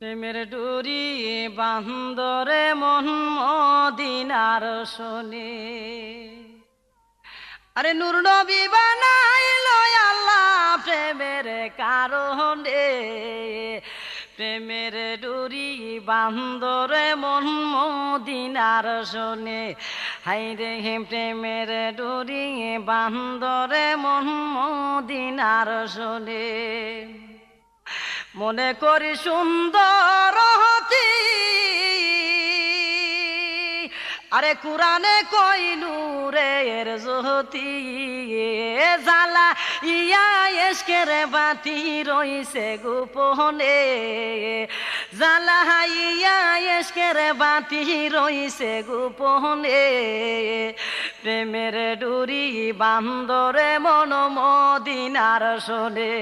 প্রেমের ডুরি বান্দরে মন মদিনার শোনে। আরে নূর নবী বানাইলো আল্লাহ প্রেমের কারণে। প্রেমের ডুরি বান্দরে মন মদিনার শোনে। হাইরে প্রেমের ডুরি বান্দরে মন মদিনার শোনে। মনে করি সুন্দর হতি আরে কুরানে কই নূরের জ্যোতি। জালা ইয়া এসকের বাতি রইছে গোপনে। জালা ইয়া এসকের বাতি রইছে গোপনে। প্রেমের ডুরি বান্দরে মন মদিনার শোনে।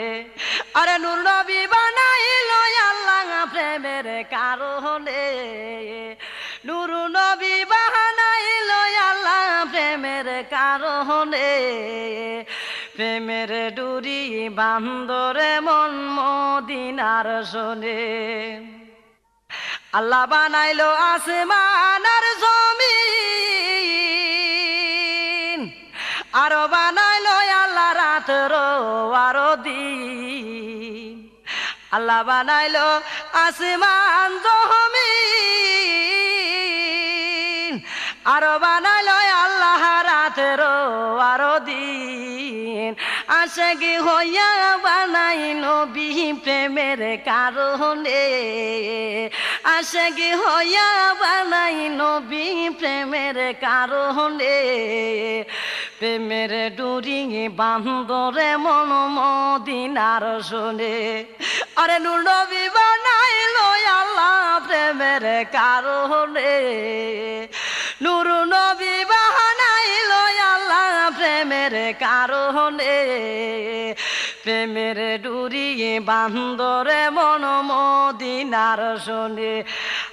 আরে নূর নবী বানাইলো আল্লাহ প্রেমের কারণে। নূর নবী বানাইলো আল্লাহ প্রেমের কারণে। প্রেমের ডুরি বান্দরে মন মদিনার শোনে। আল্লাহ বানাইলো আসমান আর জমিন, আরো বানাইলো আল্লাহ রাত আরো দিন। আল্লাহ বানাইলো আসমান জমিন, আরো বানাইলো আল্লাহ রাত আরো দিন। আশাকি হইয়া বানাই নবী প্রেমের কারণে। আশাকি হইয়া বানাই নবী প্রেমের কারণে। প্রেমের ডুরি বান্দরে মন মদিনার শোনে। আরে নূর নবী বানাইলো আল্লাহ প্রেমের কারণে। নূর নবী বানাইলো আল্লাহ প্রেমের কারণে। প্রেমের ডুরি বান্দরে মন মদিনার শোনে।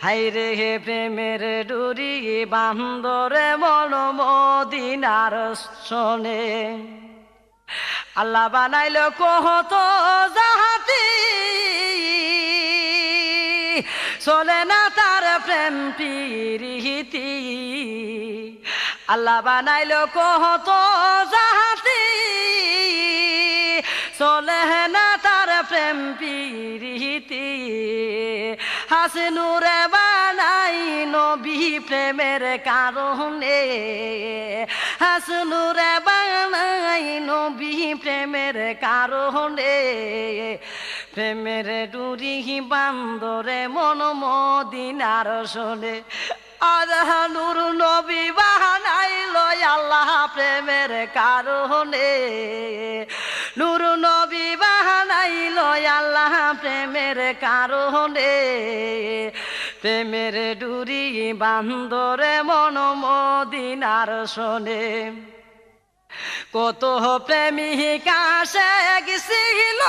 হাইরে হে প্রেমের ডুরি বান্দরে মন মদিনার শোনে। আল্লাহ বানাইলো কত জাহাতি, চলে না তার প্রেম প্রীতি। আল্লাহ বানাইলো কত জাহাতি, চলে না তার প্রেম প্রীতি। হাসনুরে বানাই নবী প্রেমের কারণে। হাসনুরে বানাই নবী প্রেমের কারণে। প্রেমের ডুরি বান্দরে মন মদিনার শোনে। আল্লাহ নূর নবী বানাইলো আল্লাহ প্রেমের কারণে। নূর নবী বানাইলো আল্লাহ প্রেমের কারণে। প্রেমের ডুরি বান্দরে মন মদিনার শোনে। কত প্রেমিকা সে গেছিল,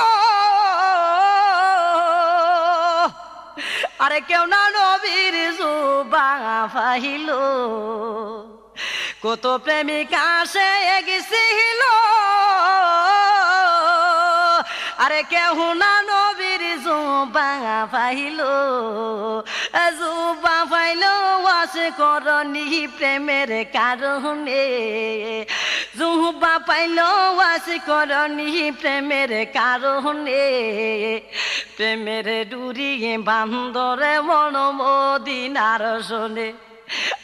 আরে কেউ না নবীর জুবা পাইল। কত প্রেমিকা সে গেছিল, আরে কেউ না নবীর জুবা পাইল। জুবা পাইল ওয়াস করনি প্রেমের কারণে। জুবা পাইল ওয়াস করনি প্রেমের কারণে। প্রেমের ডুরি বান্দরে মন মদিনার শোনে।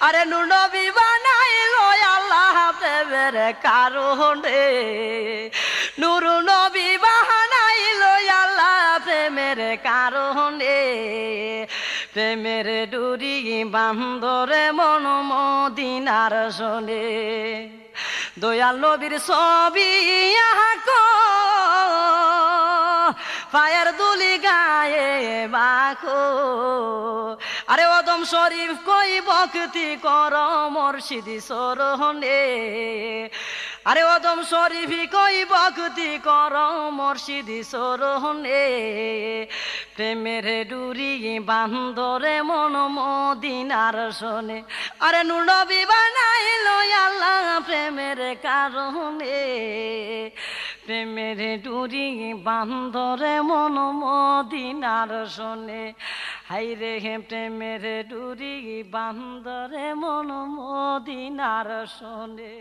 আরে নূর নবী বানাইলো আল্লাহ প্রেমের কারণে। নূর নবী বানাইলো আল্লাহ প্রেমের কারণে। প্রেমের ডুরি বান্দরে মন মদিনার শোনে। দয়াল নবীর ছবি আঁকো, পায়ের দুলি গায়ে মাখো। আরে ওদম শরীফ কই ভক্তি কর মুর্শিদি চরণে। আরে ওদম শরীফ কই ভক্তি কর মুর্শিদি চরণে। প্রেমের ডুরি বান্দরে মন মদিনার শোনে। আরে নূর নবী বানাইলো আল্লাহ প্রেমের কারণে। প্রেমের ডুরি বান্ধরে মন মদিনার শোনে হাইরে প্রেমের ডুরি বান্ধরে মন মদিনার শোনে